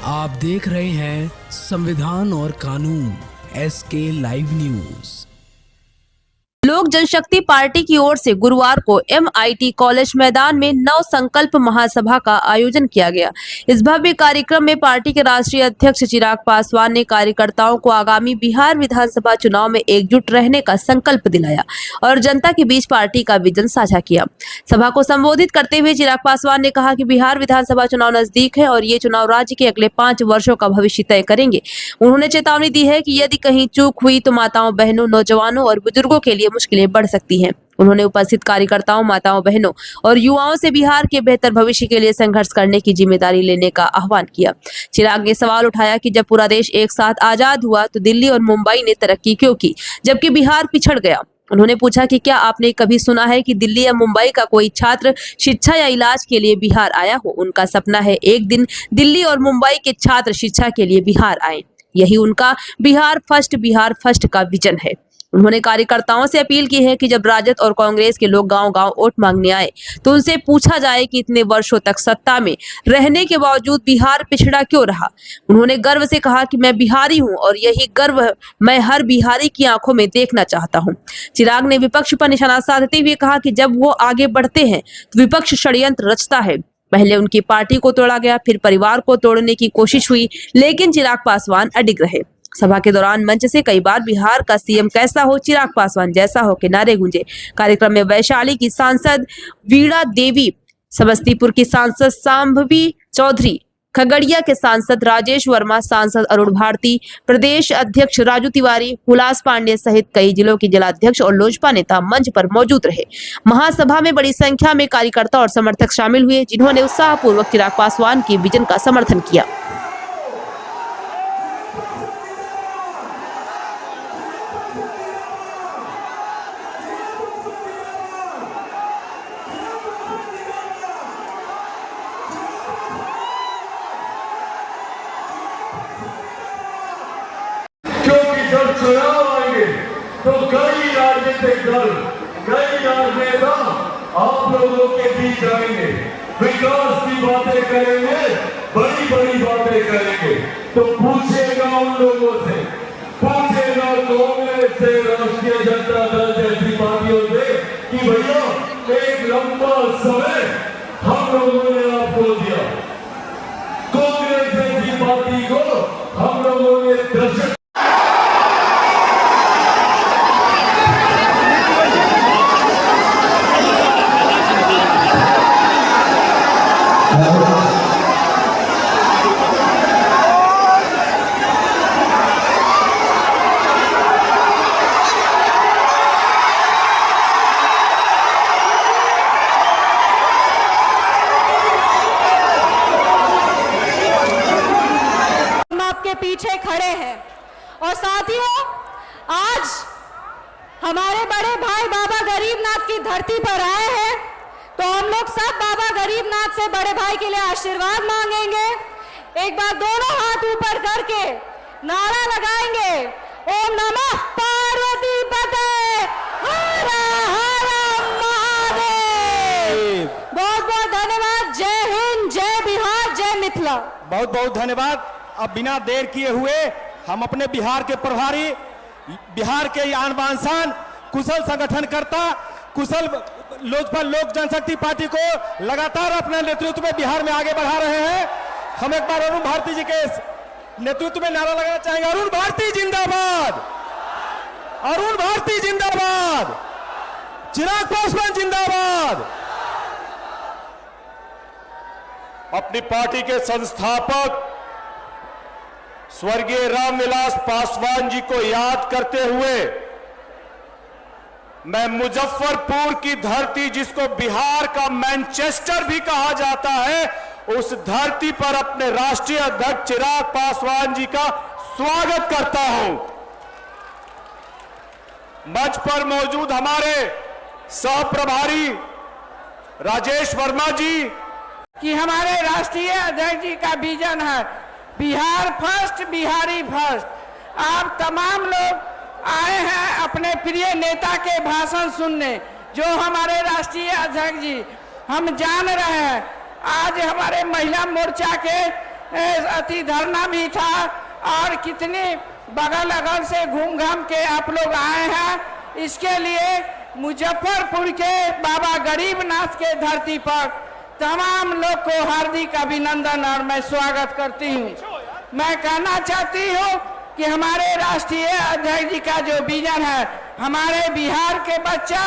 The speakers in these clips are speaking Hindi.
आप देख रहे हैं संविधान और कानून SK लाइव न्यूज। लोक जनशक्ति पार्टी की ओर से गुरुवार को MIT कॉलेज मैदान में नव संकल्प महासभा का आयोजन किया गया। इस भव्य कार्यक्रम में पार्टी के राष्ट्रीय अध्यक्ष चिराग पासवान ने कार्यकर्ताओं को आगामी बिहार विधानसभा चुनाव में एकजुट रहने का संकल्प दिलाया और जनता के बीच पार्टी का विजन साझा किया। सभा को संबोधित करते हुए चिराग पासवान ने कहा कि बिहार विधानसभा चुनाव नजदीक है और ये चुनाव राज्य के अगले 5 वर्षों का भविष्य तय करेंगे। उन्होंने चेतावनी दी है कि यदि कहीं चूक हुई तो माताओं, बहनों, नौजवानों और बुजुर्गों के लिए मुश्किलें बढ़ सकती हैं। उन्होंने उपस्थित कार्यकर्ताओं, माताओं, बहनों और युवाओं से बिहार के बेहतर भविष्य के लिए संघर्ष करने की जिम्मेदारी लेने का आह्वान किया। चिराग ने सवाल उठाया कि जब पूरा देश एक साथ आजाद हुआ तो दिल्ली और मुंबई ने तरक्की क्यों की, जबकि बिहार पिछड़ गया। उन्होंने पूछा कि क्या आपने कभी सुना है कि दिल्ली या मुंबई का कोई छात्र शिक्षा या इलाज के लिए बिहार आया हो। उनका सपना है एक दिन दिल्ली और मुंबई के छात्र शिक्षा के लिए बिहार आए। यही उनका बिहार फर्स्ट का विजन है। उन्होंने कार्यकर्ताओं से अपील की है कि जब राजद और कांग्रेस के लोग गांव-गांव वोट मांगने आए तो उनसे पूछा जाए कि इतने वर्षों तक सत्ता में रहने के बावजूद बिहार पिछड़ा क्यों रहा। उन्होंने गर्व से कहा कि मैं बिहारी हूं और यही गर्व मैं हर बिहारी की आंखों में देखना चाहता हूं। चिराग ने विपक्ष पर निशाना साधते हुए कहा कि जब वो आगे बढ़ते हैं तो विपक्ष षड्यंत्र रचता है। पहले उनकी पार्टी को तोड़ा गया, फिर परिवार को तोड़ने की कोशिश हुई, लेकिन चिराग पासवान अडिग रहे। सभा के दौरान मंच से कई बार बिहार का सीएम कैसा हो, चिराग पासवान जैसा हो के नारे गूंजे। कार्यक्रम में वैशाली की सांसद वीणा देवी, समस्तीपुर की सांसद सांभवी चौधरी, खगड़िया के सांसद राजेश वर्मा, सांसद अरुण भारती, प्रदेश अध्यक्ष राजू तिवारी, हुलास पांडे सहित कई जिलों के जिलाध्यक्ष और लोजपा नेता मंच पर मौजूद रहे। महासभा में बड़ी संख्या में कार्यकर्ता और समर्थक शामिल हुए, जिन्होंने उत्साहपूर्वक चिराग पासवान के विजन का समर्थन किया। जब चुनाव आएंगे तो कई राजनीतिक दल, कई राजनेता आप लोगों के बीच आएंगे, विकास की बातें करेंगे, बड़ी बड़ी बातें करेंगे। तो पूछेगा उन लोगों से, पूछेगा कांग्रेस से, राष्ट्रीय जनता दल जैसी पार्टियों से कि भैया एक लंबा समय हम लोगों ने आपको दिया, कांग्रेस जैसी पार्टी को हम लोगों ने दशक पीछे खड़े हैं। और साथियों, आज हमारे बड़े भाई बाबा गरीबनाथ की धरती पर आए हैं तो हम लोग सब बाबा गरीबनाथ से बड़े भाई के लिए आशीर्वाद मांगेंगे। एक बार दोनों हाथ ऊपर करके नारा लगाएंगे, ओम नमः पार्वती पते हर हर महादेव। बहुत बहुत धन्यवाद। जय हिंद, जय बिहार, जय मिथिला। बहुत बहुत धन्यवाद। अब बिना देर किए हुए हम अपने बिहार के प्रभारी, बिहार के आन बान शान, कुशल संगठनकर्ता, कुशल लोजपा लोक जनशक्ति पार्टी को लगातार अपने नेतृत्व में बिहार में आगे बढ़ा रहे हैं। हम एक बार अरुण भारती जी के नेतृत्व में नारा लगाना चाहेंगे, अरुण भारती जिंदाबाद, अरुण भारती जिंदाबाद, चिराग पासवान जिंदाबाद। अपनी पार्टी के संस्थापक स्वर्गीय रामविलास पासवान जी को याद करते हुए मैं मुजफ्फरपुर की धरती, जिसको बिहार का मैनचेस्टर भी कहा जाता है, उस धरती पर अपने राष्ट्रीय अध्यक्ष चिराग पासवान जी का स्वागत करता हूं। मंच पर मौजूद हमारे सह प्रभारी राजेश वर्मा जी, कि हमारे राष्ट्रीय अध्यक्ष जी का विजन है बिहार फर्स्ट, बिहारी फर्स्ट। आप तमाम लोग आए हैं अपने प्रिय नेता के भाषण सुनने, जो हमारे राष्ट्रीय अध्यक्ष जी, हम जान रहे हैं आज हमारे महिला मोर्चा के अति धरना भी था और कितनी बगल अगल से घूम घाम के आप लोग आए हैं। इसके लिए मुजफ्फरपुर के बाबा गरीबनाथ के धरती पर तमाम लोग को हार्दिक अभिनंदन और मैं स्वागत करती हूँ। मैं कहना चाहती हूँ कि हमारे राष्ट्रीय अध्यक्ष जी का जो विजन है, हमारे बिहार के बच्चा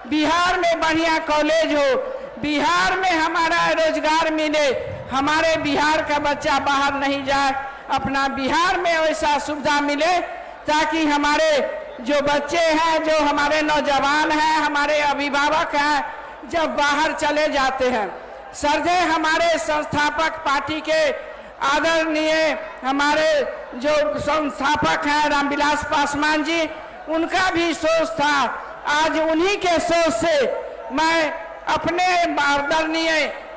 बिहार में बढ़िया कॉलेज हो, बिहार में हमारा रोजगार मिले, हमारे बिहार का बच्चा बाहर नहीं जाए, अपना बिहार में वैसा सुविधा मिले ताकि हमारे जो बच्चे हैं, जो हमारे नौजवान हैं, हमारे अभिभावक हैं, जब बाहर चले जाते हैं, श्रद्धेय हमारे संस्थापक पार्टी के आदरणीय हमारे जो संस्थापक हैं रामविलास पासवान जी, उनका भी सोच था। आज उन्हीं के सोच से मैं अपने आदरणीय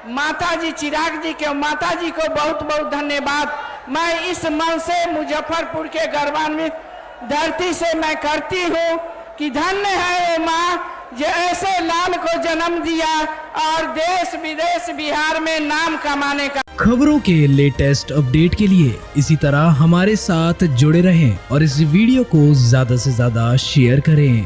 माता जी चिराग जी के माता जी को बहुत बहुत धन्यवाद मैं इस मन से मुजफ्फरपुर के गौरवान्वित धरती से मैं करती हूँ कि धन्य है वो माँ जो ऐसे लाल को जन्म दिया और देश विदेश बिहार में नाम कमाने का। खबरों के लेटेस्ट अपडेट के लिए इसी तरह हमारे साथ जुड़े रहें और इस वीडियो को ज्यादा से ज्यादा शेयर करें।